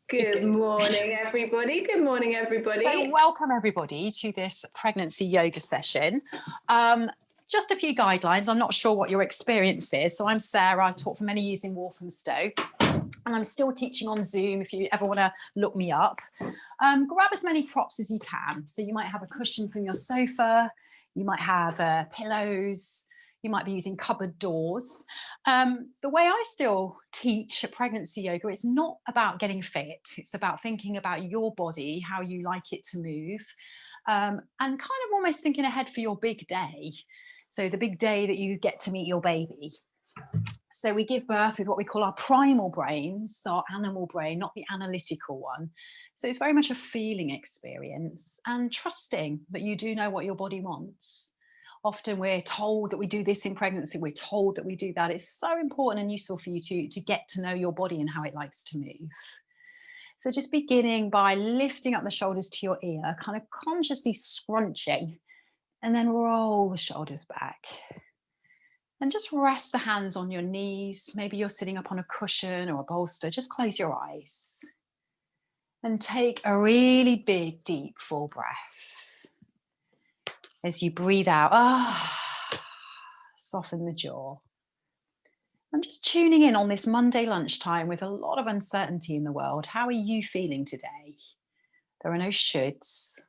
Good morning, everybody. Good morning, everybody. So welcome everybody to this pregnancy yoga session. Just a few guidelines. I'm not sure what your experience is. So I'm Sarah. I've taught for many years in Walthamstow, and I'm still teaching on Zoom if you ever want to look me up. Grab as many props as you can. So you might have a cushion from your sofa, you might have pillows, you might be using cupboard doors. The way I still teach pregnancy yoga, it's not about getting fit. It's about thinking about your body, how you like it to move, and kind of almost thinking ahead for your big day. So the big day that you get to meet your baby. So we give birth with what we call our primal brains, our animal brain, not the analytical one. So it's very much a feeling experience and trusting that you do know what your body wants. Often we're told that we do this in pregnancy, we're told that we do that. It's so important and useful for you to get to know your body and how it likes to move. So just beginning by lifting up the shoulders to your ear, kind of consciously scrunching, and then roll the shoulders back. And just rest the hands on your knees. Maybe you're sitting up on a cushion or a bolster. Just close your eyes. And take a really big, deep, full breath. As you breathe out, soften the jaw. I'm just tuning in on this Monday lunchtime with a lot of uncertainty in the world. How are you feeling today? There are no shoulds.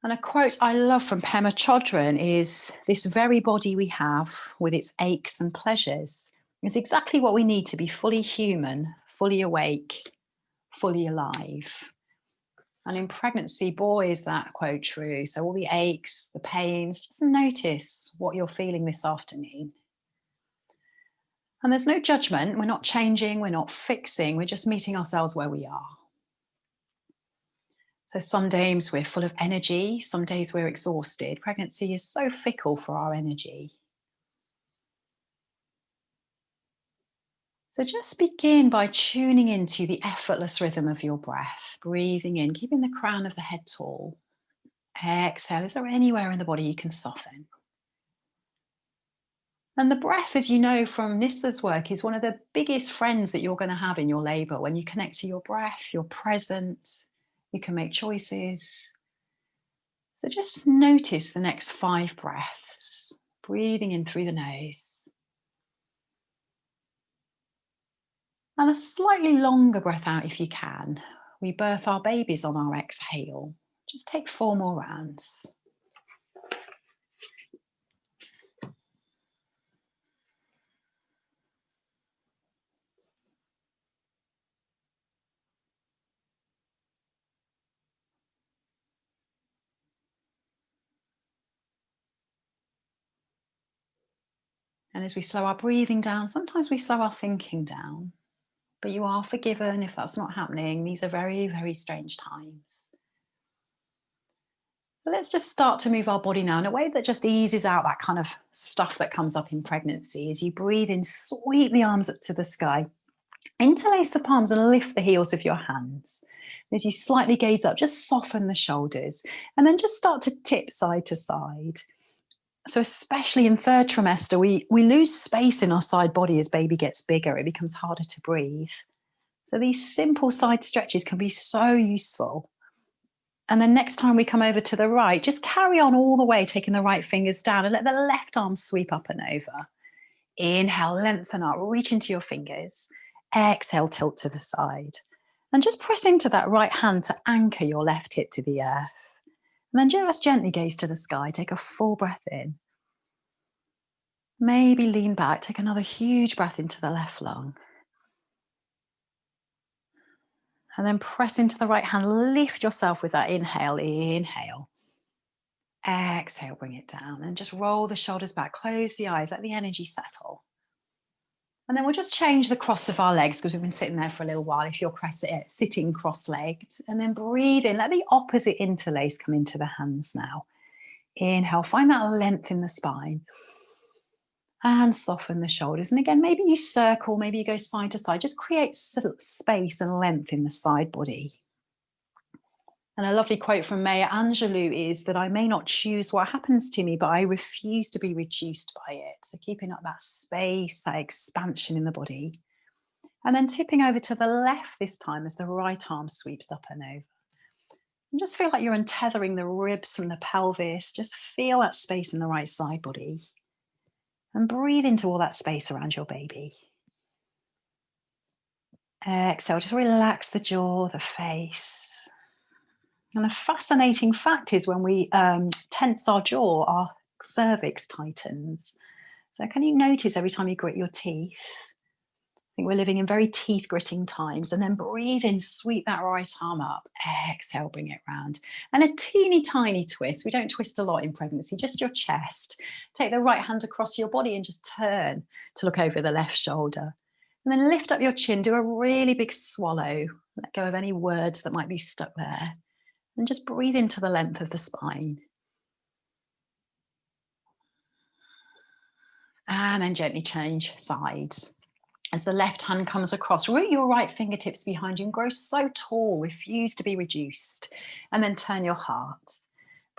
And a quote I love from Pema Chodron is, "This very body we have with its aches and pleasures is exactly what we need to be fully human, fully awake, fully alive." And in pregnancy, boy, is that quote true. So all the aches, the pains, just notice what you're feeling this afternoon. And there's no judgment. We're not changing. We're not fixing. We're just meeting ourselves where we are. So some days we're full of energy. Some days we're exhausted. Pregnancy is so fickle for our energy. So just begin by tuning into the effortless rhythm of your breath, breathing in, keeping the crown of the head tall. Exhale. Is there anywhere in the body you can soften? And the breath, as you know from Nissa's work, is one of the biggest friends that you're going to have in your labour. When you connect to your breath, you're present, you can make choices. So just notice the next 5 breaths, breathing in through the nose. And a slightly longer breath out if you can. We birth our babies on our exhale. Just take 4 more rounds. And as we slow our breathing down, sometimes we slow our thinking down. But you are forgiven if that's not happening. These are very, very strange times. But let's just start to move our body now in a way that just eases out that kind of stuff that comes up in pregnancy. As you breathe in, sweep the arms up to the sky. Interlace the palms and lift the heels of your hands. As you slightly gaze up, just soften the shoulders and then just start to tip side to side. So especially in 3rd trimester, we lose space in our side body as baby gets bigger. It becomes harder to breathe. So these simple side stretches can be so useful. And then next time we come over to the right, just carry on all the way, taking the right fingers down and let the left arm sweep up and over. Inhale, lengthen up, reach into your fingers. Exhale, tilt to the side. And just press into that right hand to anchor your left hip to the earth. And then just gently gaze to the sky. Take a full breath in. Maybe lean back. Take another huge breath into the left lung. And then press into the right hand. Lift yourself with that inhale. Inhale. Exhale, bring it down. And just roll the shoulders back. Close the eyes. Let the energy settle. And then we'll just change the cross of our legs because we've been sitting there for a little while if you're sitting cross-legged. And then breathe in. Let the opposite interlace come into the hands now. Inhale. Find that length in the spine. And soften the shoulders. And again, maybe you circle, maybe you go side to side. Just create space and length in the side body. And a lovely quote from Maya Angelou is that I may not choose what happens to me, but I refuse to be reduced by it. So keeping up that space, that expansion in the body. And then tipping over to the left this time as the right arm sweeps up and over. And just feel like you're untethering the ribs from the pelvis. Just feel that space in the right side body. And breathe into all that space around your baby. Exhale, just relax the jaw, the face. And a fascinating fact is when we tense our jaw, our cervix tightens. So can you notice every time you grit your teeth? I think we're living in very teeth gritting times. And then breathe in, sweep that right arm up. Exhale, bring it round. And a teeny tiny twist. We don't twist a lot in pregnancy, just your chest. Take the right hand across your body and just turn to look over the left shoulder. And then lift up your chin, do a really big swallow. Let go of any words that might be stuck there. And just breathe into the length of the spine. And then gently change sides. As the left hand comes across, root your right fingertips behind you and grow so tall, refuse to be reduced. And then turn your heart,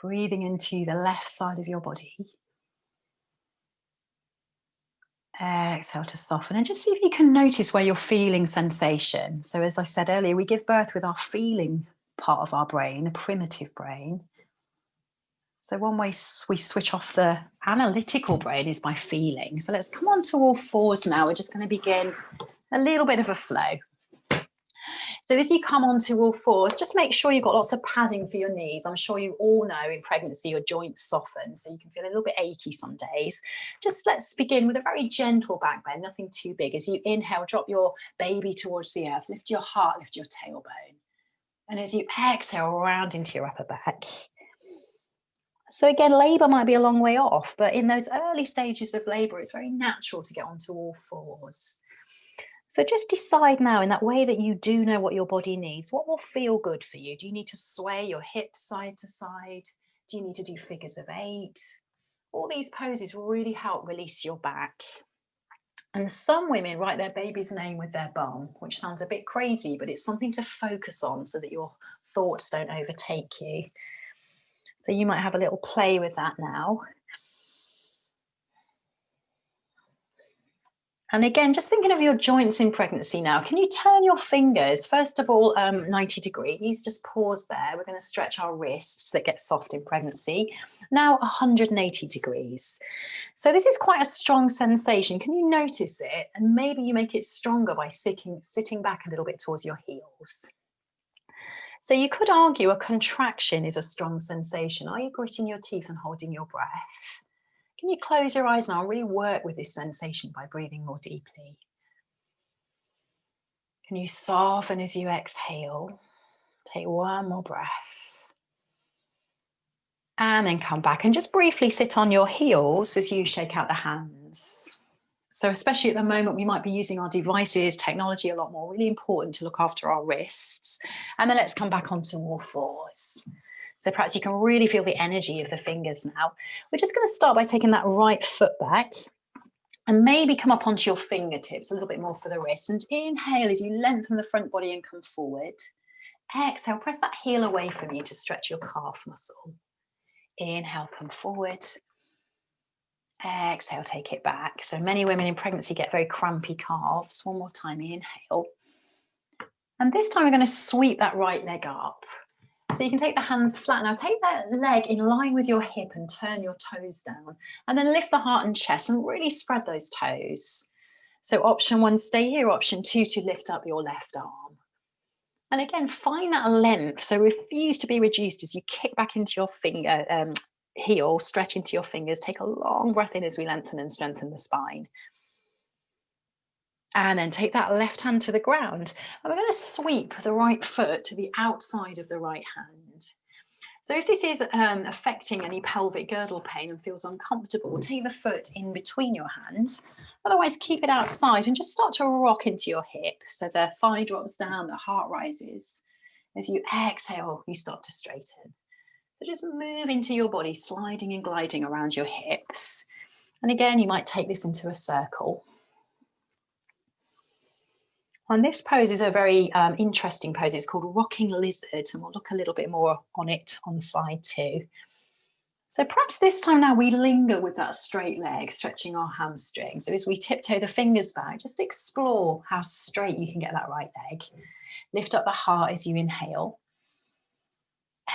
breathing into the left side of your body. Exhale to soften and just see if you can notice where you're feeling sensation. So as I said earlier, we give birth with our feeling part of our brain, the primitive brain. So one way we switch off the analytical brain is by feeling. So let's come on to all fours now. We're just going to begin a little bit of a flow. So as you come onto all fours, just make sure you've got lots of padding for your knees. I'm sure you all know in pregnancy your joints soften, so you can feel a little bit achy some days. Just let's begin with a very gentle back bend, nothing too big. As you inhale, drop your baby towards the earth, lift your heart, lift your tailbone. And as you exhale, round into your upper back. So again, labour might be a long way off, but in those early stages of labour, it's very natural to get onto all fours. So just decide now in that way that you do know what your body needs. What will feel good for you? Do you need to sway your hips side to side? Do you need to do figures of 8? All these poses really help release your back. And some women write their baby's name with their bum, which sounds a bit crazy, but it's something to focus on so that your thoughts don't overtake you. So you might have a little play with that now. And again, just thinking of your joints in pregnancy now, can you turn your fingers, first of all, 90 degrees, just pause there. We're going to stretch our wrists that get soft in pregnancy. Now 180 degrees. So this is quite a strong sensation. Can you notice it? And maybe you make it stronger by sitting back a little bit towards your heels. So you could argue a contraction is a strong sensation. Are you gritting your teeth and holding your breath? Can you close your eyes now and really work with this sensation by breathing more deeply? Can you soften as you exhale? Take one more breath. And then come back and just briefly sit on your heels as you shake out the hands. So especially at the moment, we might be using our devices, technology a lot more, really important to look after our wrists. And then let's come back onto all fours. So perhaps you can really feel the energy of the fingers now. We're just going to start by taking that right foot back and maybe come up onto your fingertips a little bit more for the wrist. And inhale as you lengthen the front body and come forward. Exhale, press that heel away from you to stretch your calf muscle. Inhale, come forward. Exhale, take it back. So many women in pregnancy get very crampy calves. One more time, inhale. And this time we're going to sweep that right leg up. So you can take the hands flat. Now take that leg in line with your hip and turn your toes down. And then lift the heart and chest and really spread those toes. So option 1, stay here. Option 2, to lift up your left arm. And again, find that length. So refuse to be reduced as you kick back into your heel, stretch into your fingers. Take a long breath in as we lengthen and strengthen the spine. And then take that left hand to the ground. And we're going to sweep the right foot to the outside of the right hand. So if this is affecting any pelvic girdle pain and feels uncomfortable, take the foot in between your hands. Otherwise, keep it outside and just start to rock into your hip. So the thigh drops down, the heart rises. As you exhale, you start to straighten. So just move into your body, sliding and gliding around your hips. And again, you might take this into a circle. And this pose is a very interesting pose. It's called Rocking Lizard, and we'll look a little bit more on it on side 2. So perhaps this time now we linger with that straight leg, stretching our hamstring. So as we tiptoe the fingers back, just explore how straight you can get that right leg. Lift up the heart as you inhale.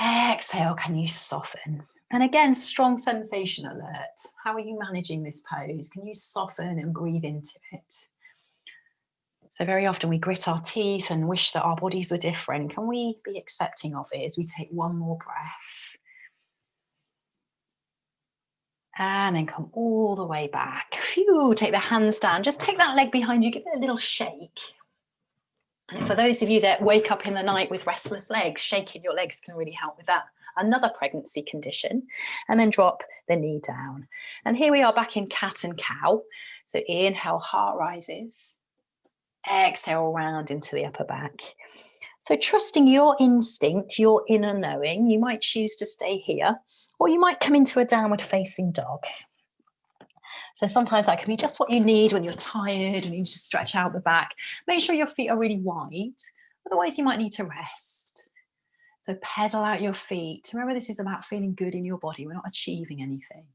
Exhale, can you soften? And again, strong sensation alert. How are you managing this pose? Can you soften and breathe into it? So very often we grit our teeth and wish that our bodies were different. Can we be accepting of it as we take one more breath? And then come all the way back. Phew, take the hands down. Just take that leg behind you, give it a little shake. And for those of you that wake up in the night with restless legs, shaking your legs can really help with that. Another pregnancy condition. And then drop the knee down. And here we are back in cat and cow. So inhale, heart rises. Exhale, round into the upper back. So trusting your instinct, your inner knowing, you might choose to stay here, or you might come into a downward facing dog. So sometimes that can be just what you need when you're tired and you need to stretch out the back. Make sure your feet are really wide, otherwise you might need to rest. So pedal out your feet. Remember, this is about feeling good in your body. We're not achieving anything.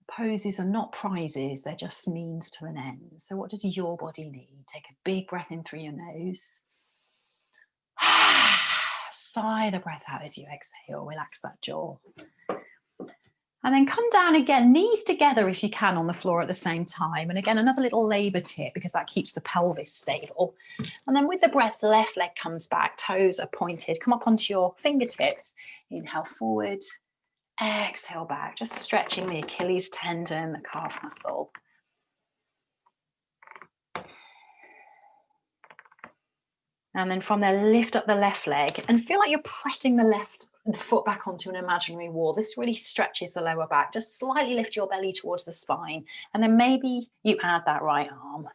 Poses are not prizes, they're just means to an end. So what does your body need? Take a big breath in through your nose. Sigh the breath out as you exhale, relax that jaw. And then come down again, knees together if you can on the floor at the same time. And again, another little labor tip because that keeps the pelvis stable. And then with the breath, the left leg comes back, toes are pointed, come up onto your fingertips, inhale forward, exhale back, just stretching the Achilles tendon, the calf muscle. And then from there, lift up the left leg and feel like you're pressing the left foot back onto an imaginary wall. This really stretches the lower back. Just slightly lift your belly towards the spine. And then maybe you add that right arm.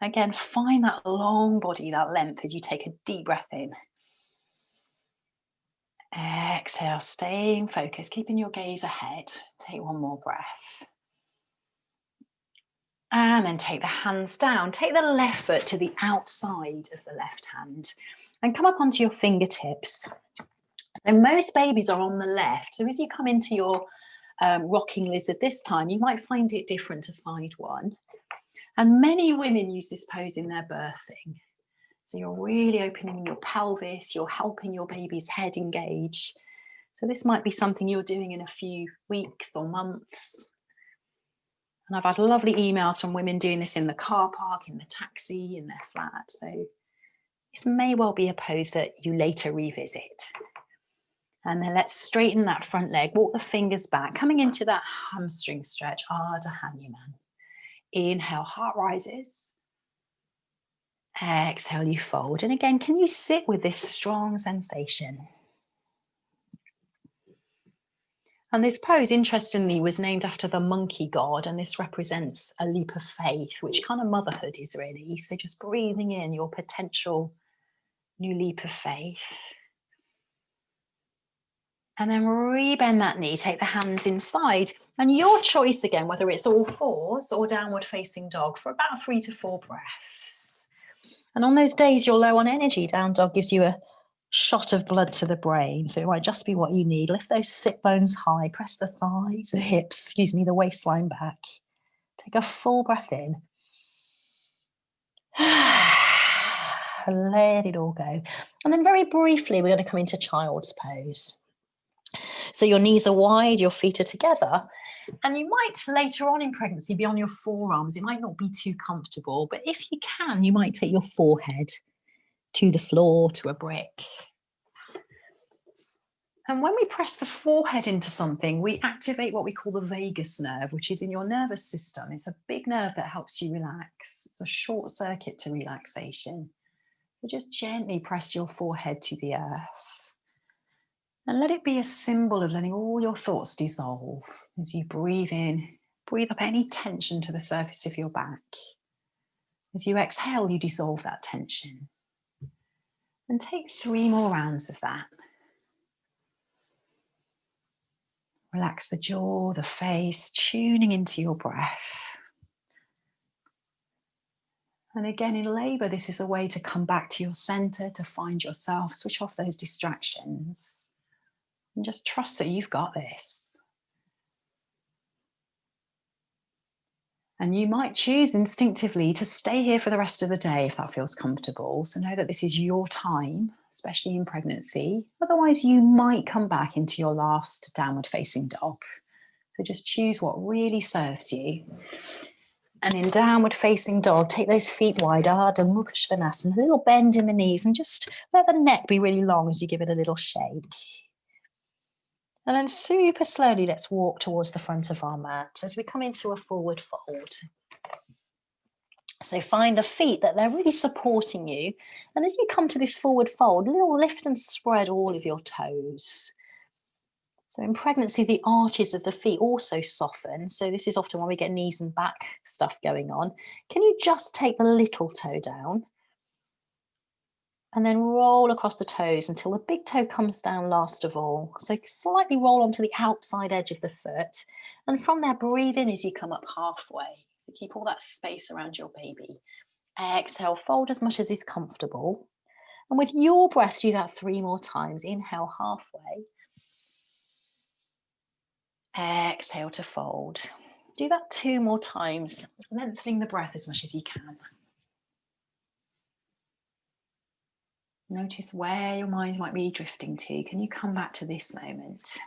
Again, find that long body, that length as you take a deep breath in. Exhale, staying focused, keeping your gaze ahead. Take one more breath. And then take the hands down. Take the left foot to the outside of the left hand and come up onto your fingertips. So most babies are on the left. So as you come into your rocking lizard this time, you might find it different to side one. And many women use this pose in their birthing. So you're really opening your pelvis, you're helping your baby's head engage. So this might be something you're doing in a few weeks or months. And I've had lovely emails from women doing this in the car park, in the taxi, in their flat. So this may well be a pose that you later revisit. And then let's straighten that front leg, walk the fingers back, coming into that hamstring stretch, Ardha Hanuman. Inhale, heart rises. Exhale, you fold. And again, can you sit with this strong sensation? And this pose, interestingly, was named after the monkey god, and this represents a leap of faith, which kind of motherhood is really. So just breathing in your potential new leap of faith. And then rebend that knee, take the hands inside, and your choice again, whether it's all fours or downward facing dog for about 3 to 4 breaths. And on those days you're low on energy, down dog gives you a shot of blood to the brain. So it might just be what you need. Lift those sit bones high, press the thighs, the hips, the waistline back. Take a full breath in. Let it all go. And then very briefly, we're going to come into child's pose. So your knees are wide, your feet are together. And you might later on in pregnancy be on your forearms. It might not be too comfortable, but if you can, you might take your forehead to the floor, to a brick. And when we press the forehead into something, we activate what we call the vagus nerve, which is in your nervous system. It's a big nerve that helps you relax. It's a short circuit to relaxation. So just gently press your forehead to the earth. And let it be a symbol of letting all your thoughts dissolve as you breathe in, breathe up any tension to the surface of your back. As you exhale, you dissolve that tension. And take 3 more rounds of that. Relax the jaw, the face, tuning into your breath. And again, in labour, this is a way to come back to your centre, to find yourself, switch off those distractions. And just trust that you've got this. And you might choose instinctively to stay here for the rest of the day if that feels comfortable. So know that this is your time, especially in pregnancy. Otherwise, you might come back into your last downward facing dog. So just choose what really serves you. And in downward facing dog, take those feet wide, Ardha Mukha Svanasana, a little bend in the knees, and just let the neck be really long as you give it a little shake. And then super slowly, let's walk towards the front of our mat as we come into a forward fold. So find the feet that they're really supporting you. And as you come to this forward fold, a little lift and spread all of your toes. So in pregnancy, the arches of the feet also soften. So this is often when we get knees and back stuff going on. Can you just take the little toe down? And then roll across the toes until the big toe comes down last of all. So slightly roll onto the outside edge of the foot. And from there, breathe in as you come up halfway. So keep all that space around your baby. Exhale, fold as much as is comfortable. And with your breath, do that 3 more times. Inhale halfway. Exhale to fold. Do that 2 more times, lengthening the breath as much as you can. Notice where your mind might be drifting to. Can you come back to this moment?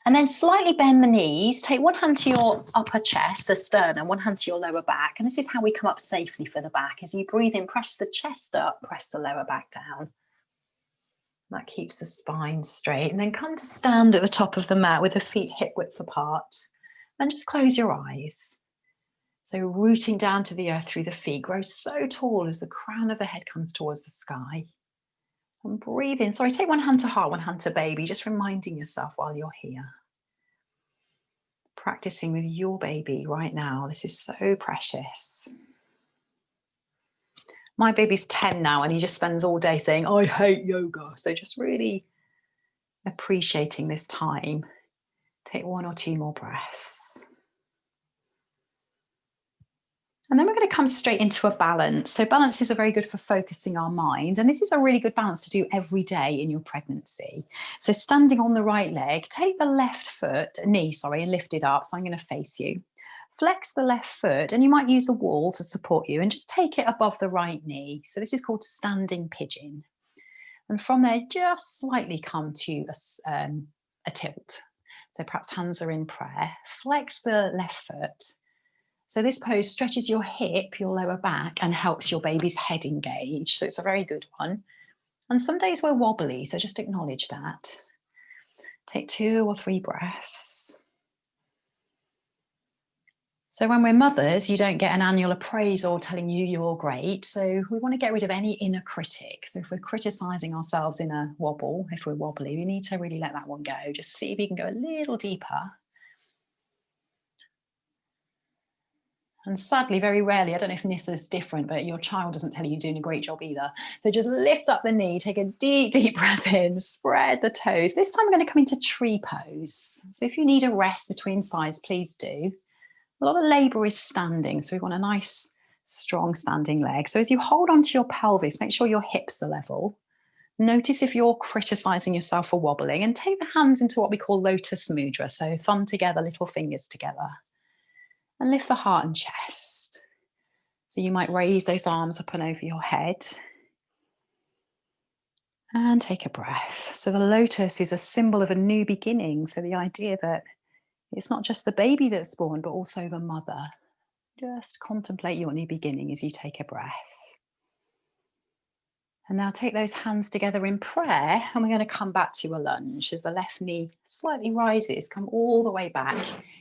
And then slightly bend the knees. Take one hand to your upper chest, the sternum, one hand to your lower back. And this is how we come up safely for the back. As you breathe in, press the chest up, press the lower back down. That keeps the spine straight. And then come to stand at the top of the mat with the feet hip width apart. And just close your eyes. So rooting down to the earth through the feet, grow so tall as the crown of the head comes towards the sky. And breathe in. Sorry, take one hand to heart, one hand to baby, just reminding yourself while you're here. Practicing with your baby right now. This is so precious. My baby's 10 now and he just spends all day saying, I hate yoga. So just really appreciating this time. Take 1 or 2 more breaths. And then we're going to come straight into a balance. So balances are very good for focusing our mind. And this is a really good balance to do every day in your pregnancy. So standing on the right leg, take the left knee, and lift it up. So I'm going to face you. Flex the left foot, and you might use a wall to support you, and just take it above the right knee. So this is called standing pigeon. And from there, just slightly come to a tilt. So perhaps hands are in prayer. Flex the left foot. So this pose stretches your hip, your lower back, and helps your baby's head engage. So it's a very good one. And some days we're wobbly, so just acknowledge that. Take 2 or 3 breaths. So when we're mothers, you don't get an annual appraisal telling you you're great. So we want to get rid of any inner critic. So if we're criticizing ourselves in a wobble, if we're wobbly, we need to really let that one go. Just see if you can go a little deeper. And sadly, very rarely, I don't know if Nissa's different, but your child doesn't tell you you're doing a great job either. So just lift up the knee, take a deep, deep breath in, spread the toes. This time we're going to come into tree pose. So if you need a rest between sides, please do. A lot of labour is standing, so we want a nice, strong standing leg. So as you hold onto your pelvis, make sure your hips are level. Notice if you're criticising yourself for wobbling, and take the hands into what we call Lotus Mudra. So thumb together, little fingers together. And lift the heart and chest. So you might raise those arms up and over your head. And take a breath. So the lotus is a symbol of a new beginning. So the idea that it's not just the baby that's born, but also the mother. Just contemplate your new beginning as you take a breath. And now take those hands together in prayer, and we're going to come back to a lunge as the left knee slightly rises, come all the way back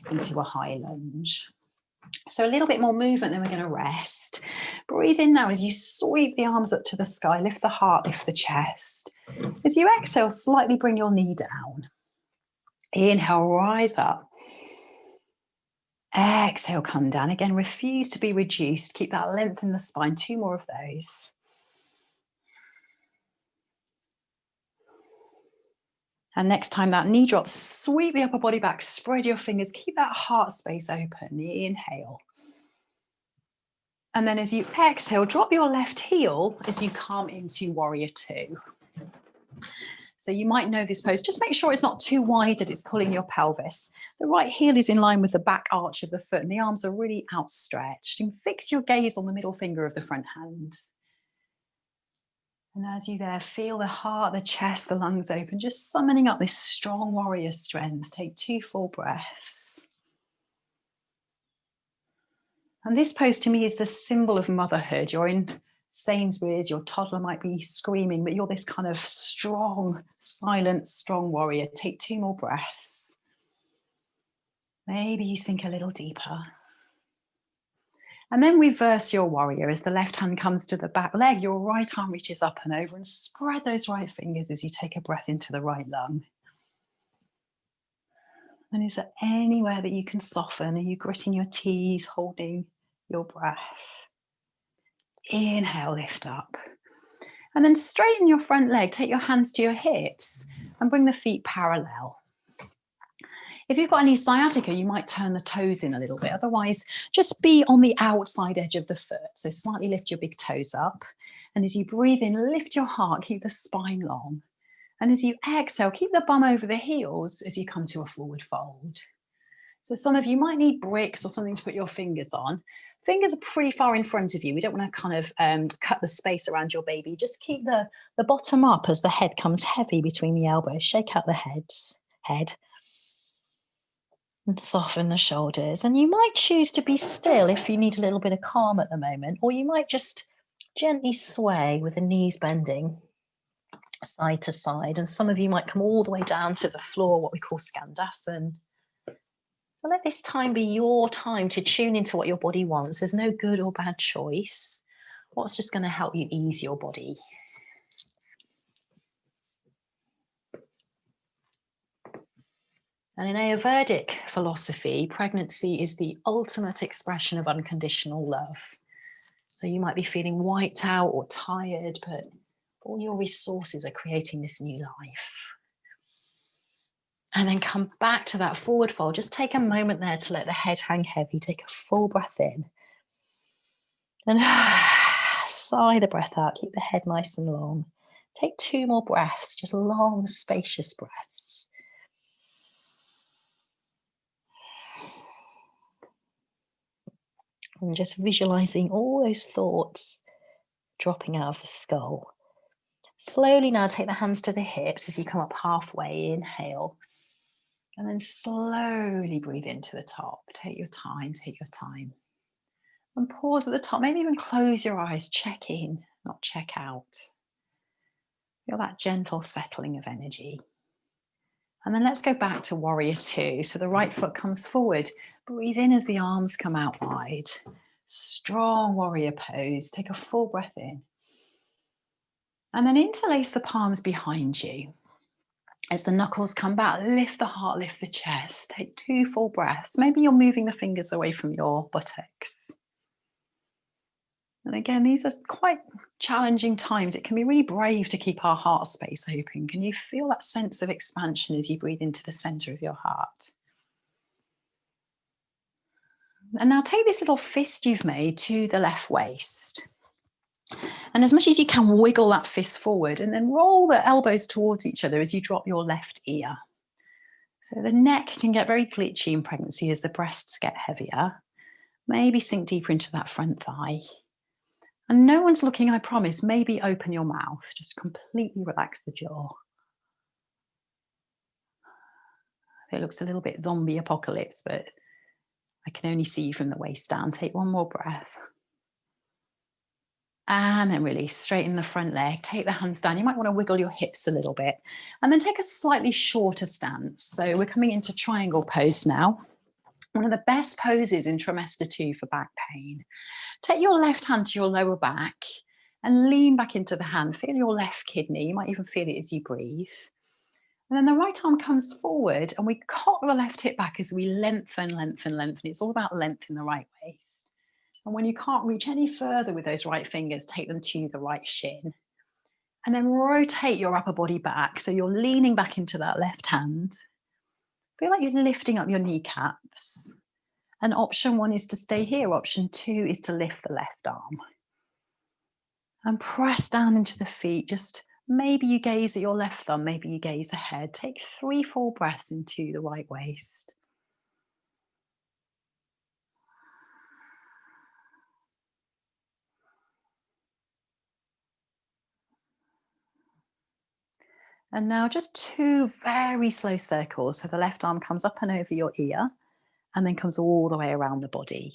into a high lunge. So a little bit more movement, then we're going to rest. Breathe in now as you sweep the arms up to the sky, lift the heart, lift the chest. As you exhale, slightly bring your knee down. Inhale, rise up. Exhale, come down. Again, refuse to be reduced. Keep that length in the spine. 2 more of those. And next time that knee drops, sweep the upper body back, spread your fingers, keep that heart space open. Inhale. And then as you exhale, drop your left heel as you come into warrior 2. So you might know this pose. Just make sure it's not too wide that it's pulling your pelvis. The right heel is in line with the back arch of the foot and the arms are really outstretched. And fix your gaze on the middle finger of the front hand. And as you there, feel the heart, the chest, the lungs open, just summoning up this strong warrior strength. Take 2 full breaths. And this pose to me is the symbol of motherhood. You're in Sainsbury's, your toddler might be screaming, but you're this kind of strong, silent, strong warrior. Take 2 more breaths. Maybe you sink a little deeper. And then reverse your warrior as the left hand comes to the back leg. Your right arm reaches up and over, and spread those right fingers as you take a breath into the right lung. And is there anywhere that you can soften? Are you gritting your teeth, holding your breath? Inhale, lift up. And then straighten your front leg. Take your hands to your hips and bring the feet parallel. If you've got any sciatica, you might turn the toes in a little bit. Otherwise, just be on the outside edge of the foot. So slightly lift your big toes up. And as you breathe in, lift your heart, keep the spine long. And as you exhale, keep the bum over the heels as you come to a forward fold. So some of you might need bricks or something to put your fingers on. Fingers are pretty far in front of you. We don't want to kind of cut the space around your baby. Just keep the bottom up as the head comes heavy between the elbows. Shake out the head. And soften the shoulders. And you might choose to be still if you need a little bit of calm at the moment, or you might just gently sway with the knees bending side to side. And some of you might come all the way down to the floor, what we call Skandasana. So let this time be your time to tune into what your body wants. There's no good or bad choice. What's just going to help you ease your body? And in Ayurvedic philosophy, pregnancy is the ultimate expression of unconditional love. So you might be feeling wiped out or tired, but all your resources are creating this new life. And then come back to that forward fold. Just take a moment there to let the head hang heavy. Take a full breath in. And sigh the breath out. Keep the head nice and long. Take 2 more breaths, just long, spacious breaths. And just visualizing all those thoughts dropping out of the skull. Slowly now take the hands to the hips as you come up halfway. Inhale. And then slowly breathe into the top. Take your time, take your time. And pause at the top. Maybe even close your eyes. Check in, not check out. Feel that gentle settling of energy. And then let's go back to warrior 2. So the right foot comes forward. Breathe in as the arms come out wide. Strong warrior pose. Take a full breath in. And then interlace the palms behind you. As the knuckles come back, lift the heart, lift the chest. Take 2 full breaths. Maybe you're moving the fingers away from your buttocks. And again, these are quite challenging times. It can be really brave to keep our heart space open. Can you feel that sense of expansion as you breathe into the center of your heart? And now take this little fist you've made to the left waist. And as much as you can, wiggle that fist forward and then roll the elbows towards each other as you drop your left ear. So the neck can get very glitchy in pregnancy as the breasts get heavier. Maybe sink deeper into that front thigh. And no one's looking, I promise. Maybe open your mouth. Just completely relax the jaw. It looks a little bit zombie apocalypse, but I can only see you from the waist down. Take 1 more breath. And then release, straighten the front leg, take the hands down. You might want to wiggle your hips a little bit and then take a slightly shorter stance. So we're coming into triangle pose now. One of the best poses in trimester 2 for back pain. Take your left hand to your lower back and lean back into the hand. Feel your left kidney. You might even feel it as you breathe. And then the right arm comes forward and we cock the left hip back as we lengthen. It's all about length in the right waist. And when you can't reach any further with those right fingers, take them to the right shin. And then rotate your upper body back. So you're leaning back into that left hand. Feel like you're lifting up your kneecaps. And option 1 is to stay here. Option 2 is to lift the left arm. And press down into the feet. Just Maybe you gaze at your left thumb, maybe you gaze ahead. Take 3 full breaths into the right waist. And now just 2 very slow circles. So the left arm comes up and over your ear and then comes all the way around the body.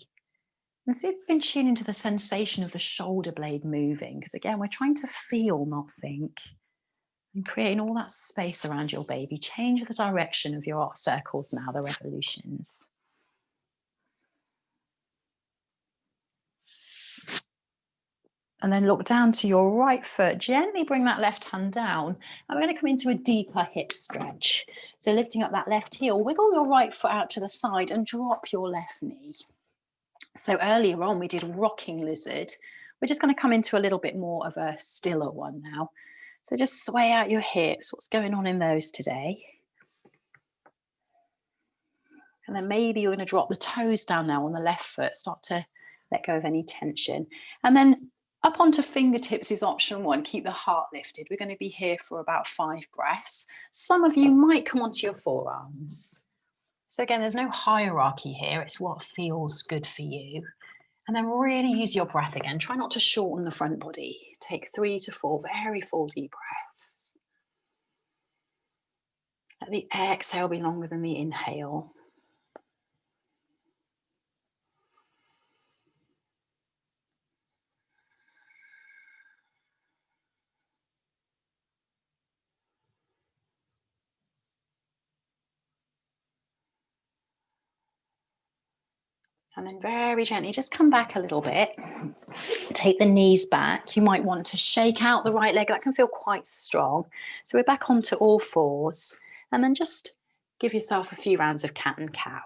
And see if you can tune into the sensation of the shoulder blade moving. Because again, we're trying to feel, not think. And creating all that space around your baby. Change the direction of your circles now, the revolutions. And then look down to your right foot. Gently bring that left hand down. And we're going to come into a deeper hip stretch. So lifting up that left heel, wiggle your right foot out to the side and drop your left knee. So earlier on, we did rocking lizard. We're just going to come into a little bit more of a stiller one now. So just sway out your hips. What's going on in those today? And then maybe you're going to drop the toes down now on the left foot. Start to let go of any tension. And then up onto fingertips is option 1. Keep the heart lifted. We're going to be here for about 5 breaths. Some of you might come onto your forearms. So again, there's no hierarchy here. It's what feels good for you. And then really use your breath again. Try not to shorten the front body. Take 3 to 4 very full deep breaths. Let the exhale be longer than the inhale. And then very gently, just come back a little bit. Take the knees back. You might want to shake out the right leg. That can feel quite strong. So we're back onto all fours. And then just give yourself a few rounds of cat and cow.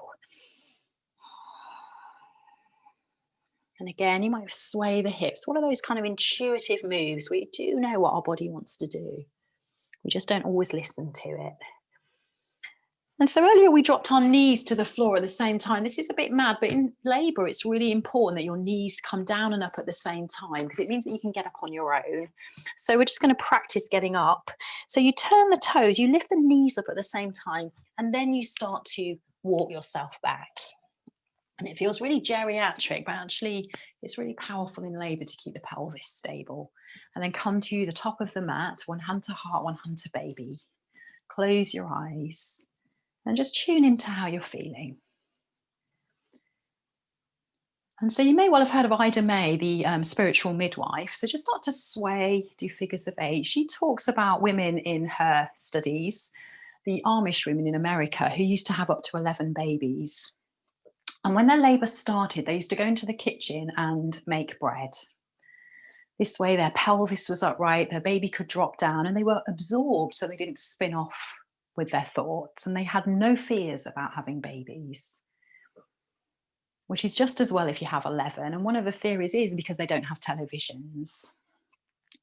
And again, you might sway the hips. One of those kind of intuitive moves. We do know what our body wants to do. We just don't always listen to it. And so earlier we dropped our knees to the floor at the same time. This is a bit mad, but in labour, it's really important that your knees come down and up at the same time because it means that you can get up on your own. So we're just going to practice getting up. So you turn the toes, you lift the knees up at the same time, and then you start to walk yourself back. And it feels really geriatric, but actually it's really powerful in labour to keep the pelvis stable. And then come to the top of the mat, one hand to heart, one hand to baby. Close your eyes. And just tune into how you're feeling. And so you may well have heard of Ida May, the spiritual midwife. So just start to sway, do figures of 8. She talks about women in her studies, the Amish women in America, who used to have up to 11 babies. And when their labour started, they used to go into the kitchen and make bread. This way their pelvis was upright, their baby could drop down, and they were absorbed so they didn't spin off with their thoughts, and they had no fears about having babies, which is just as well if you have 11. And one of the theories is because they don't have televisions.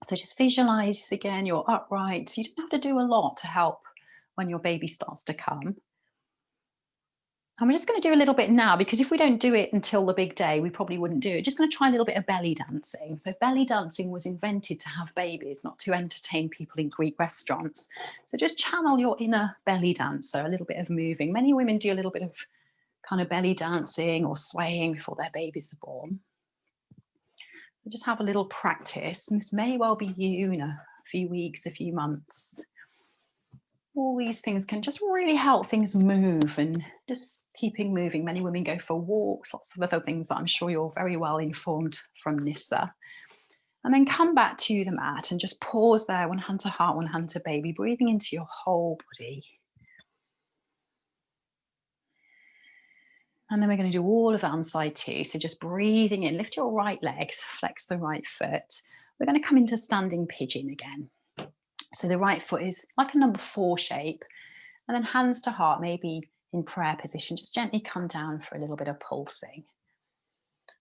So just visualize again, you're upright. You don't have to do a lot to help when your baby starts to come. And we're just going to do a little bit now, because if we don't do it until the big day, we probably wouldn't do it. Just going to try a little bit of belly dancing. So belly dancing was invented to have babies, not to entertain people in Greek restaurants. So just channel your inner belly dancer, a little bit of moving. Many women do a little bit of kind of belly dancing or swaying before their babies are born. So just have a little practice. And this may well be you in a few weeks, a few months. All these things can just really help things move, and just keeping moving. Many women go for walks, lots of other things that I'm sure you're very well informed from Nissa. And then come back to the mat and just pause there, one hand to heart, one hand to baby, breathing into your whole body. And then we're going to do all of that on side 2. So just breathing in, lift your right leg, flex the right foot. We're going to come into standing pigeon again. So the right foot is like a number 4 shape, and then hands to heart, maybe in prayer position, just gently come down for a little bit of pulsing.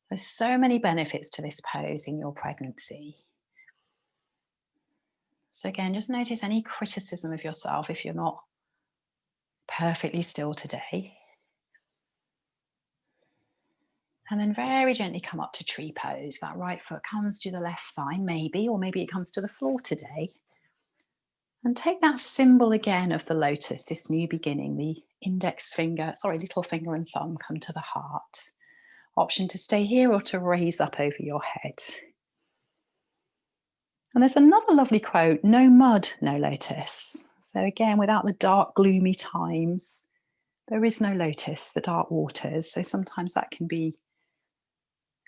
There's so many benefits to this pose in your pregnancy. So again, just notice any criticism of yourself if you're not perfectly still today. And then very gently come up to tree pose. That right foot comes to the left thigh, maybe, or maybe it comes to the floor today. And take that symbol again of the lotus, this new beginning, the little finger and thumb come to the heart. Option to stay here or to raise up over your head. And there's another lovely quote, no mud, no lotus. So again, without the dark, gloomy times, there is no lotus, the dark waters. So sometimes that can be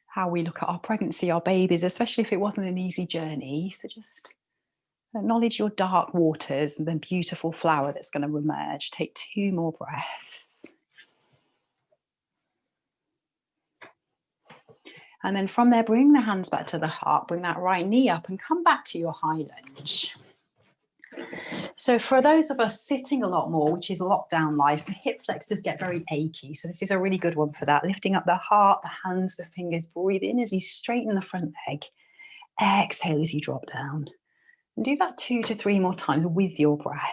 how we look at our pregnancy, our babies, especially if it wasn't an easy journey. So just acknowledge your dark waters and the beautiful flower that's going to emerge. Take 2 more breaths. And then from there, bring the hands back to the heart, bring that right knee up and come back to your high lunge. So for those of us sitting a lot more, which is lockdown life, the hip flexors get very achy. So this is a really good one for that. Lifting up the heart, the hands, the fingers, breathe in as you straighten the front leg. Exhale as you drop down. And do that 2 to 3 more times with your breath.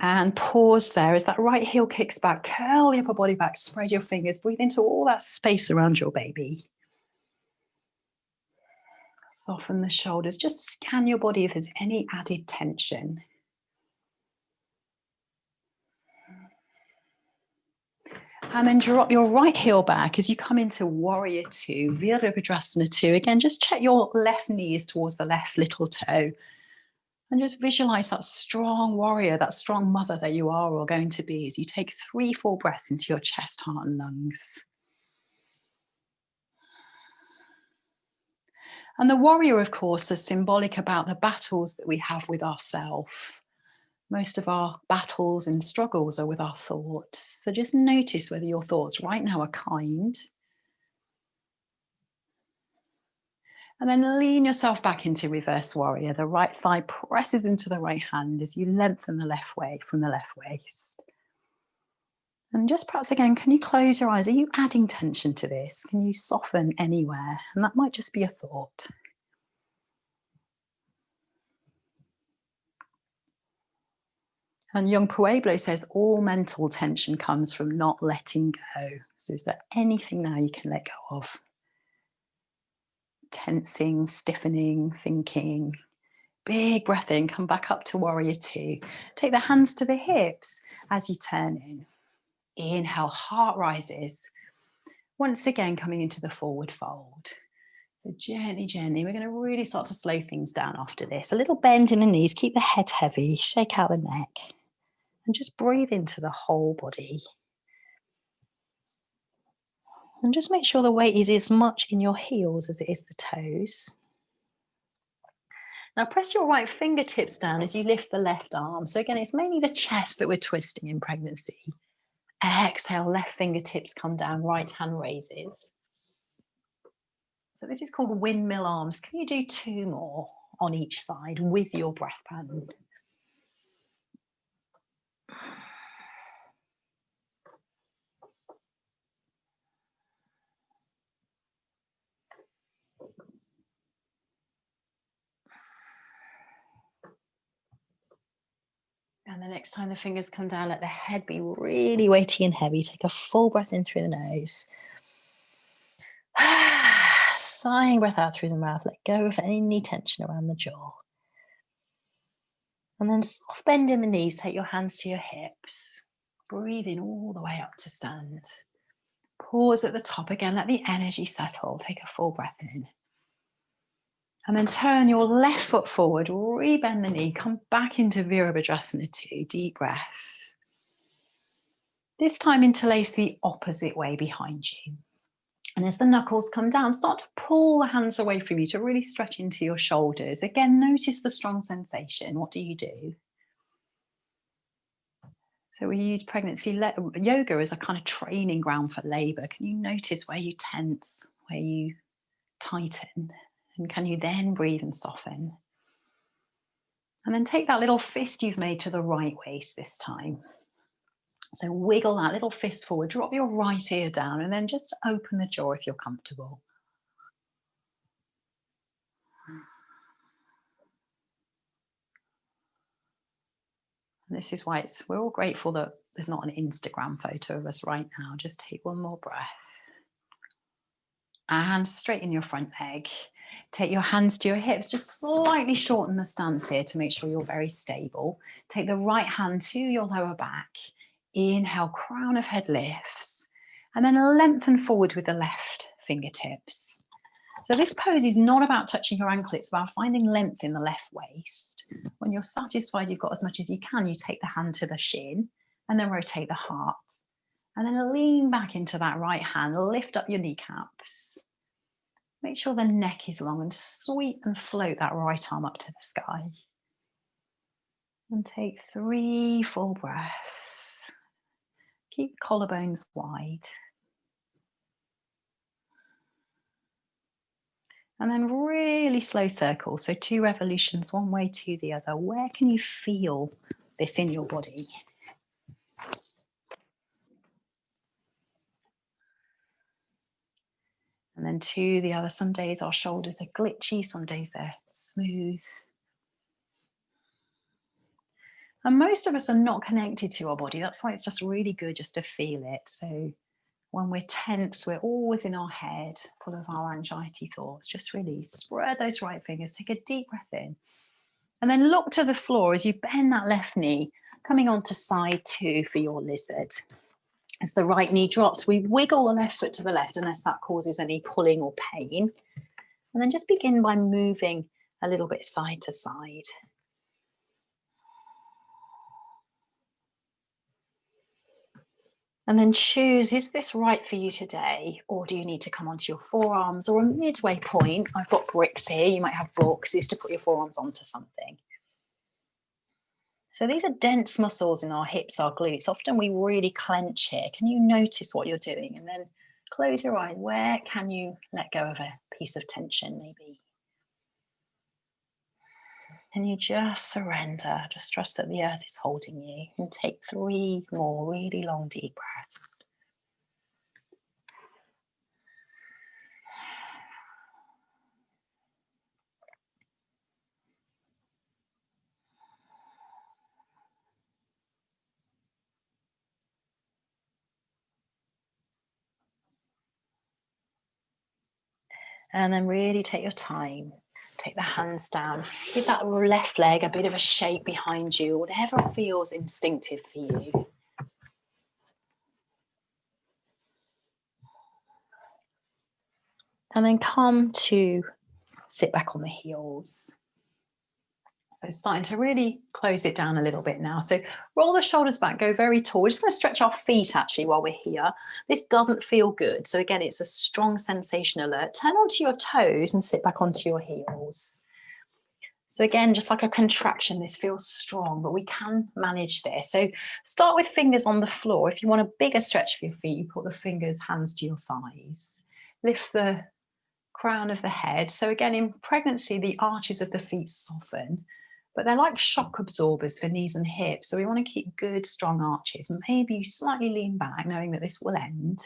And pause there as that right heel kicks back. Curl the upper body back, spread your fingers, breathe into all that space around your baby. Soften the shoulders, just scan your body if there's any added tension. And then drop your right heel back as you come into Warrior 2, Virabhadrasana 2. Again, just check your left knee is towards the left little toe. And just visualize that strong warrior, that strong mother that you are or going to be as you take 3 full breaths into your chest, heart, and lungs. And the warrior, of course, is symbolic about the battles that we have with ourselves. Most of our battles and struggles are with our thoughts. So just notice whether your thoughts right now are kind. And then lean yourself back into reverse warrior. The right thigh presses into the right hand as you lengthen the left way from the left waist. And just perhaps again, can you close your eyes? Are you adding tension to this? Can you soften anywhere? And that might just be a thought. And Young Pueblo says all mental tension comes from not letting go. So is there anything now you can let go of? Tensing, stiffening, thinking. Big breath in, come back up to Warrior 2. Take the hands to the hips as you turn in. Inhale, heart rises. Once again, coming into the forward fold. So gently, gently, we're going to really start to slow things down after this. A little bend in the knees, keep the head heavy, shake out the neck. And just breathe into the whole body. And just make sure the weight is as much in your heels as it is the toes. Now press your right fingertips down as you lift the left arm. So again, it's mainly the chest that we're twisting in pregnancy. Exhale, left fingertips come down, right hand raises. So this is called windmill arms. Can you do 2 more on each side with your breath pattern? And the next time the fingers come down, let the head be really weighty and heavy. Take a full breath in through the nose. Sighing breath out through the mouth. Let go of any tension around the jaw. And then soft bend in the knees. Take your hands to your hips. Breathe in all the way up to stand. Pause at the top again. Let the energy settle. Take a full breath in. And then turn your left foot forward, rebend the knee, come back into Virabhadrasana 2, deep breath. This time interlace the opposite way behind you. And as the knuckles come down, start to pull the hands away from you to really stretch into your shoulders. Again, notice the strong sensation. What do you do? So we use pregnancy yoga as a kind of training ground for labor. Can you notice where you tense, where you tighten? And can you then breathe and soften? And then take that little fist you've made to the right waist this time. So wiggle that little fist forward, drop your right ear down, and then just open the jaw if you're comfortable. And this is why we're all grateful that there's not an Instagram photo of us right now. Just take 1 more breath. And straighten your front leg. Take your hands to your hips, just slightly shorten the stance here to make sure you're very stable. Take the right hand to your lower back. Inhale, crown of head lifts, and then lengthen forward with the left fingertips. So this pose is not about touching your ankle, it's about finding length in the left waist. When you're satisfied you've got as much as you can, you take the hand to the shin and then rotate the heart. And then lean back into that right hand, lift up your kneecaps. Make sure the neck is long and sweep and float that right arm up to the sky. And take 3 full breaths. Keep collarbones wide. And then really slow circle. So 2 revolutions, one way to the other. Where can you feel this in your body? And then to the other. Some days our shoulders are glitchy, some days they're smooth. And most of us are not connected to our body. That's why it's just really good just to feel it. So when we're tense, we're always in our head, full of our anxiety thoughts. Just release. Spread those right fingers. Take a deep breath in. And then look to the floor as you bend that left knee, coming on to side 2 for your lizard. As the right knee drops, we wiggle the left foot to the left unless that causes any pulling or pain. And then just begin by moving a little bit side to side. And then choose, is this right for you today? Or do you need to come onto your forearms or a midway point? I've got bricks here, you might have books, is to put your forearms onto something. So these are dense muscles in our hips, our glutes. Often we really clench here. Can you notice what you're doing? And then close your eyes. Where can you let go of a piece of tension maybe? And you just surrender. Just trust that the earth is holding you. And take 3 more really long deep breaths. And then really take your time. Take the hands down. Give that left leg a bit of a shake behind you, whatever feels instinctive for you. And then come to sit back on the heels. So starting to really close it down a little bit now. So roll the shoulders back, go very tall. We're just going to stretch our feet actually while we're here. This doesn't feel good. So again, it's a strong sensation alert. Turn onto your toes and sit back onto your heels. So again, just like a contraction, this feels strong, but we can manage this. So start with fingers on the floor. If you want a bigger stretch for your feet, you put the fingers, hands to your thighs. Lift the crown of the head. So again, in pregnancy, the arches of the feet soften, but they're like shock absorbers for knees and hips. So we want to keep good, strong arches. Maybe you slightly lean back, knowing that this will end.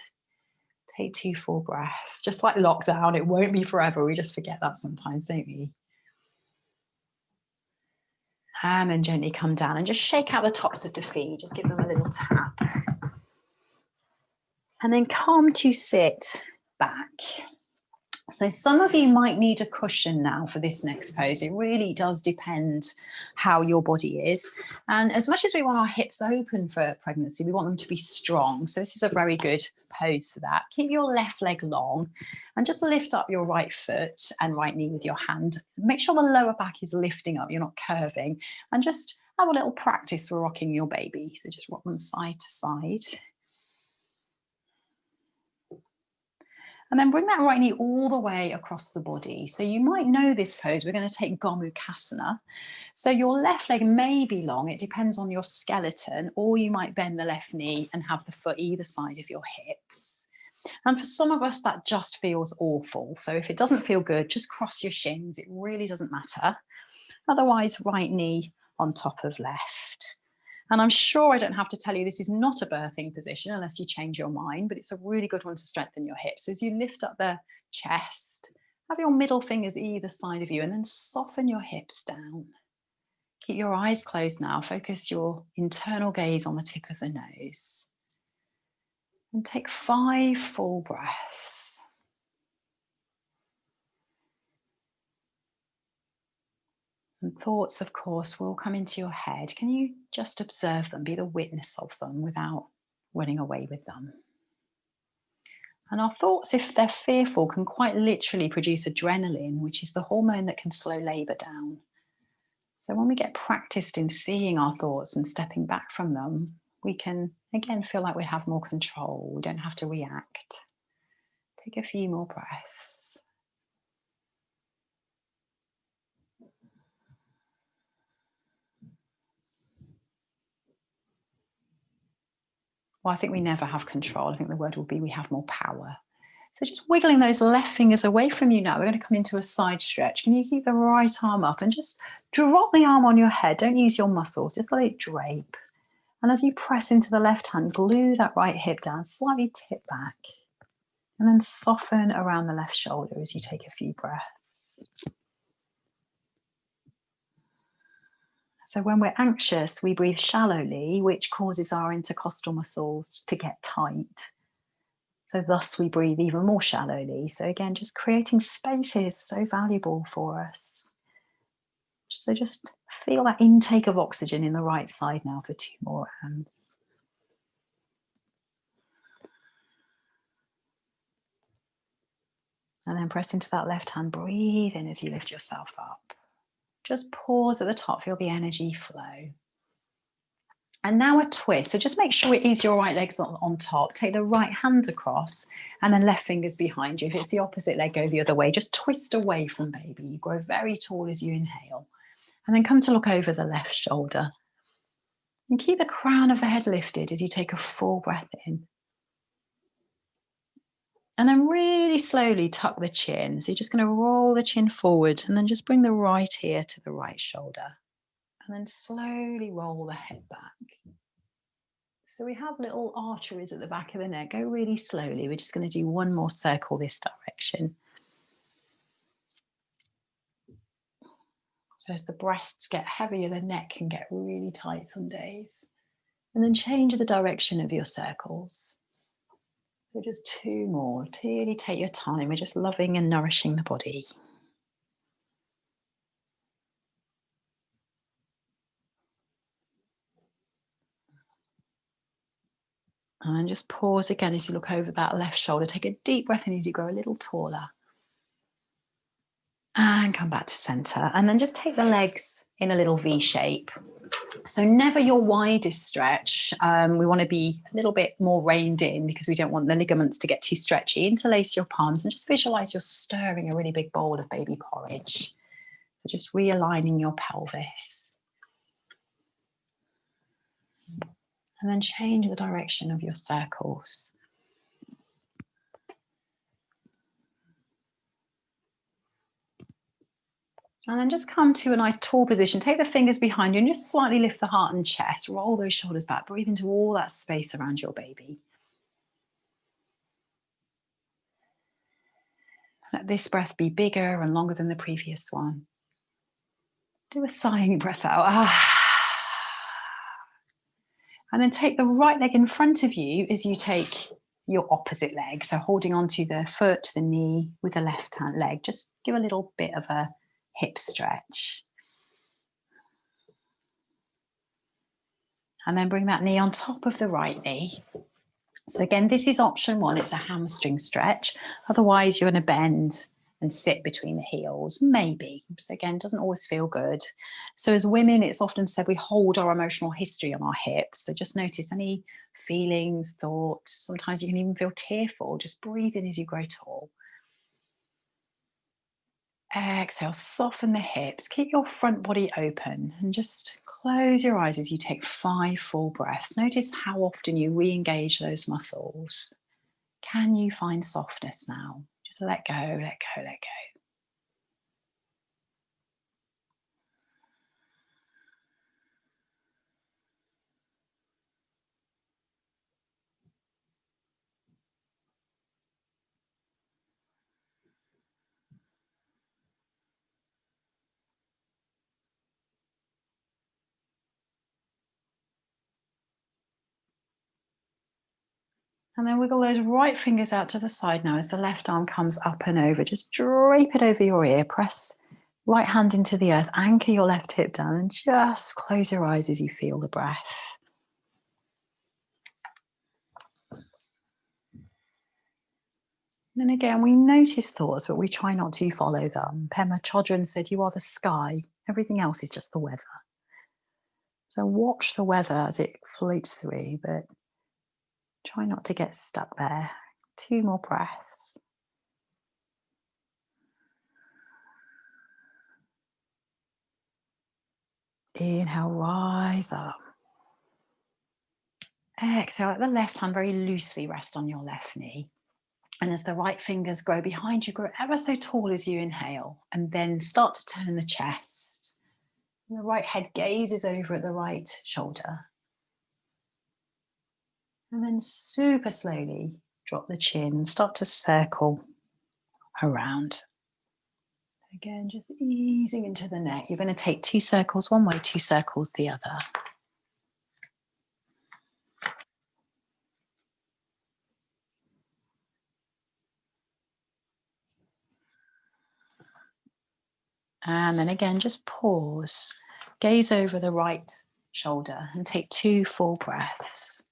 Take 2 full breaths. Just like lockdown, it won't be forever. We just forget that sometimes, don't we? And then gently come down and just shake out the tops of the feet. Just give them a little tap. And then come to sit back. So some of you might need a cushion now for this next pose. It really does depend how your body is. And as much as we want our hips open for pregnancy, we want them to be strong. So this is a very good pose for that. Keep your left leg long and just lift up your right foot and right knee with your hand. Make sure the lower back is lifting up, you're not curving. And just have a little practice for rocking your baby. So just rock them side to side. And then bring that right knee all the way across the body. So you might know this pose. We're going to take Gomukhasana. So your left leg may be long. It depends on your skeleton, or you might bend the left knee and have the foot either side of your hips. And for some of us, that just feels awful. So if it doesn't feel good, just cross your shins. It really doesn't matter. Otherwise, right knee on top of left. And I'm sure I don't have to tell you this is not a birthing position unless you change your mind, but it's a really good one to strengthen your hips. So as you lift up the chest, have your middle fingers either side of you and then soften your hips down. Keep your eyes closed now. Focus your internal gaze on the tip of the nose. And take 5 full breaths. And thoughts, of course, will come into your head. Can you just observe them, be the witness of them without running away with them? And our thoughts, if they're fearful, can quite literally produce adrenaline, which is the hormone that can slow labor down. So when we get practiced in seeing our thoughts and stepping back from them, we can, again, feel like we have more control. We don't have to react. Take a few more breaths. Well, I think we never have control. I think the word will be we have more power. So just wiggling those left fingers away from you now. We're going to come into a side stretch. Can you keep the right arm up and just drop the arm on your head? Don't use your muscles, just let it drape. And as you press into the left hand, glue that right hip down, slightly tip back. And then soften around the left shoulder as you take a few breaths. So when we're anxious, we breathe shallowly, which causes our intercostal muscles to get tight. So thus we breathe even more shallowly. So again, just creating space is so valuable for us. So just feel that intake of oxygen in the right side now for 2 more rounds. And then press into that left hand, breathe in as you lift yourself up. Just pause at the top, feel the energy flow. And now a twist. So just make sure it is your right legs on top. Take the right hand across and then left fingers behind you. If it's the opposite leg, go the other way. Just twist away from baby. You grow very tall as you inhale. And then come to look over the left shoulder. And keep the crown of the head lifted as you take a full breath in. And then really slowly tuck the chin. So you're just going to roll the chin forward and then just bring the right ear to the right shoulder. And then slowly roll the head back. So we have little arteries at the back of the neck. Go really slowly. We're just going to do one more circle this direction. So as the breasts get heavier, the neck can get really tight some days. And then change the direction of your circles. So just 2 more. Really take your time. We're just loving and nourishing the body. And then just pause again as you look over that left shoulder. Take a deep breath in as you grow a little taller. And come back to center. And then just take the legs in a little V shape. So never your widest stretch. We want to be a little bit more reined in because we don't want the ligaments to get too stretchy. Interlace your palms and just visualize you're stirring a really big bowl of baby porridge. So just realigning your pelvis. And then change the direction of your circles. And then just come to a nice tall position. Take the fingers behind you and just slightly lift the heart and chest. Roll those shoulders back. Breathe into all that space around your baby. Let this breath be bigger and longer than the previous one. Do a sighing breath out. And then take the right leg in front of you as you take your opposite leg. So holding onto the foot, the knee with the left hand leg. Just give a little bit of a hip stretch. And then bring that knee on top of the right knee. So again, this is option 1. It's a hamstring stretch. Otherwise, you're going to bend and sit between the heels, maybe. So again, it doesn't always feel good. So as women, it's often said we hold our emotional history on our hips. So just notice any feelings, thoughts. Sometimes you can even feel tearful. Just breathe in as you grow tall. Exhale, soften the hips. Keep your front body open and just close your eyes as you take 5 full breaths. Notice how often you re-engage those muscles. Can you find softness now? Just let go, let go, let go. And then wiggle those right fingers out to the side now as the left arm comes up and over. Just drape it over your ear. Press Right hand into the earth, anchor your left hip down and just close your eyes as you feel the breath. And again, we notice thoughts, but we try not to follow them. Pema Chodron said, "You are the sky. Everything else is just the weather." So watch the weather as it floats through, but try not to get stuck there. 2 more breaths. Inhale, rise up. Exhale, let the left hand very loosely rest on your left knee. And as the right fingers grow behind you, grow ever so tall as you inhale, and then start to turn the chest. And the right head gazes over at the right shoulder. And then super slowly drop the chin, start to circle around. Again, just easing into the neck. You're going to take 2 circles one way, 2 circles the other. And then again, just pause. Gaze over the right shoulder and take 2 full breaths.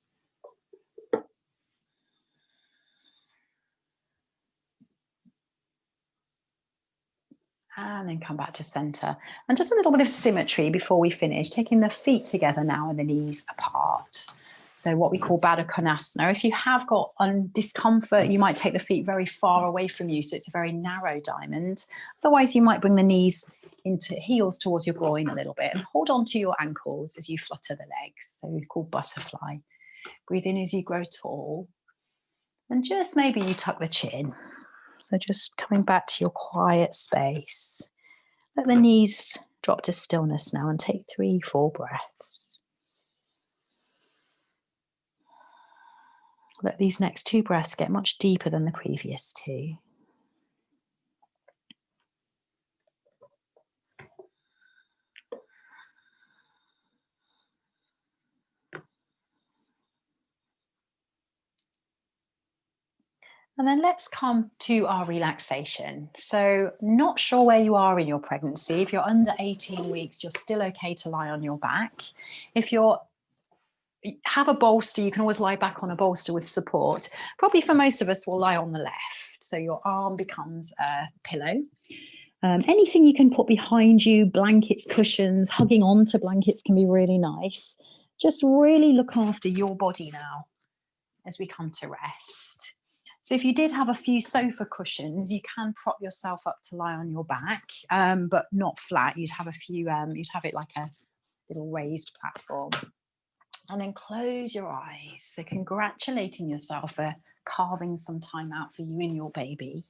And then come back to center. And just a little bit of symmetry before we finish, taking the feet together now and the knees apart. So what we call Badakanasana. If you have got discomfort, you might take the feet very far away from you, so it's a very narrow diamond. Otherwise, you might bring the knees into heels towards your groin a little bit and hold on to your ankles as you flutter the legs. So we call butterfly. Breathe in as you grow tall. And just maybe you tuck the chin. So just coming back to your quiet space. Let the knees drop to stillness now and take 3, 4 breaths. Let these next 2 breaths get much deeper than the previous 2. And then let's come to our relaxation. So not sure where you are in your pregnancy. If you're under 18 weeks, you're still okay to lie on your back. If you have a bolster, you can always lie back on a bolster with support. Probably for most of us, we'll lie on the left. So your arm becomes a pillow. Anything you can put behind you, blankets, cushions, hugging onto blankets can be really nice. Just really look after your body now as we come to rest. So if you did have a few sofa cushions, you can prop yourself up to lie on your back, but not flat. You'd have it like a little raised platform. And then close your eyes. So congratulating yourself for carving some time out for you and your baby.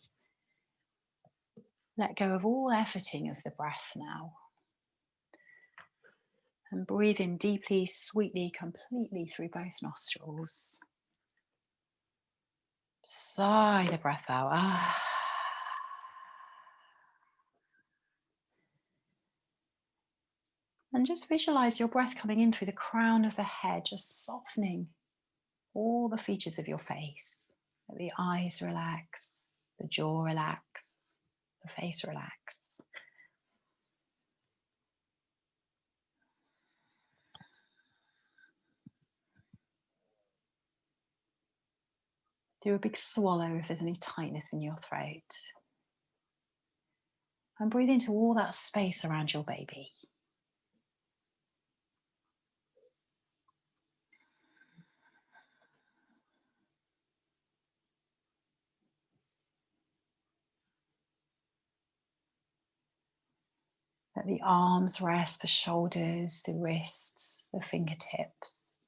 Let go of all efforting of the breath now. And breathe in deeply, sweetly, completely through both nostrils. Sigh the breath out. And just visualize your breath coming in through the crown of the head, just softening all the features of your face. Let the eyes relax, the jaw relax, the face relax. Do a big swallow if there's any tightness in your throat. And breathe into all that space around your baby. Let the arms rest, the shoulders, the wrists, the fingertips.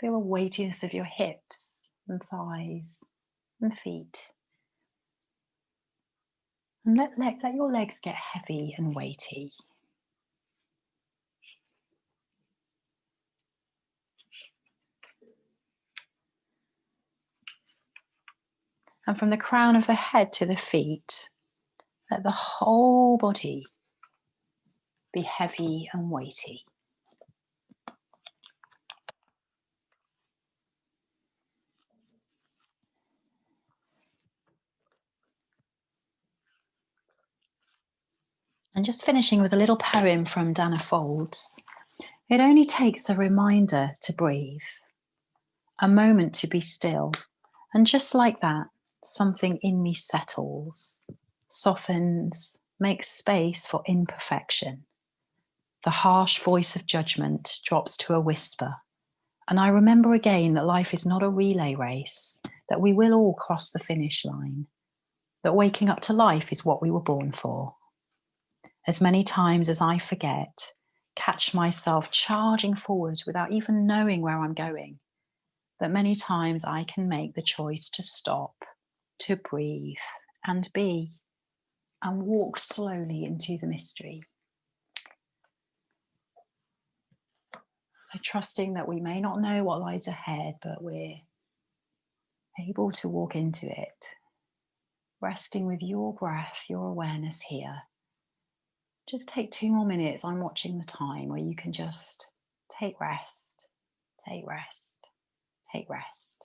Feel the weightiness of your hips and thighs and feet. And let your legs get heavy and weighty. And from the crown of the head to the feet, let the whole body be heavy and weighty. And just finishing with a little poem from Dana Folds. It only takes a reminder to breathe, a moment to be still. And just like that, something in me settles, softens, makes space for imperfection. The harsh voice of judgment drops to a whisper. And I remember again that life is not a relay race, that we will all cross the finish line, that waking up to life is what we were born for. As many times as I forget, catch myself charging forward without even knowing where I'm going, that many times I can make the choice to stop, to breathe and be, and walk slowly into the mystery. So trusting that we may not know what lies ahead, but we're able to walk into it, resting with your breath, your awareness here. Just take 2 more minutes. I'm watching the time where you can just take rest, take rest, take rest.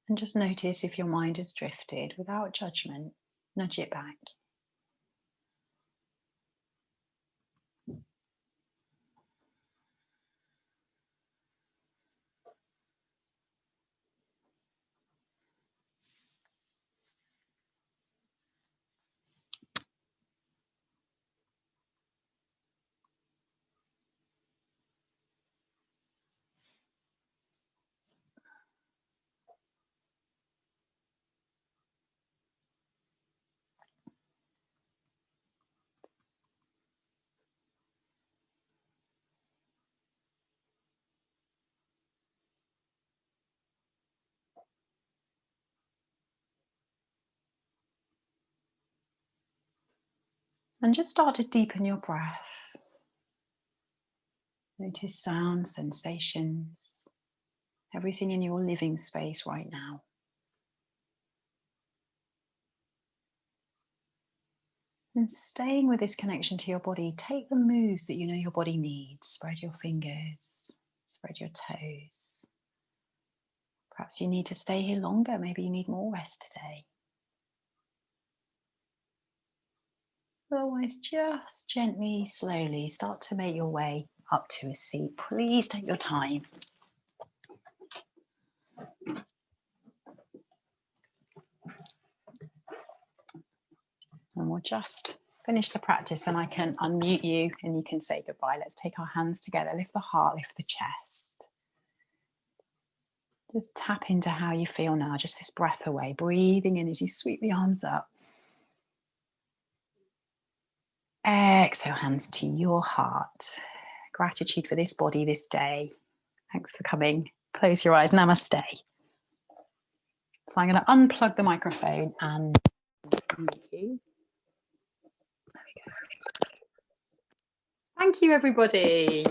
And just notice if your mind has drifted without judgment, nudge it back. And just start to deepen your breath. Notice sounds, sensations, everything in your living space right now. And staying with this connection to your body, take the moves that you know your body needs. Spread your fingers, spread your toes. Perhaps you need to stay here longer. Maybe you need more rest today. Otherwise, just gently, slowly start to make your way up to a seat. Please take your time. And we'll just finish the practice and I can unmute you and you can say goodbye. Let's take our hands together, lift the heart, lift the chest. Just tap into how you feel now, just this breath away, breathing in as you sweep the arms up. Exhale, hands to your heart. Gratitude for this body, this day. Thanks for coming. Close your eyes. Namaste. So I'm going to unplug the microphone and mute you. There we go. Thank you, everybody.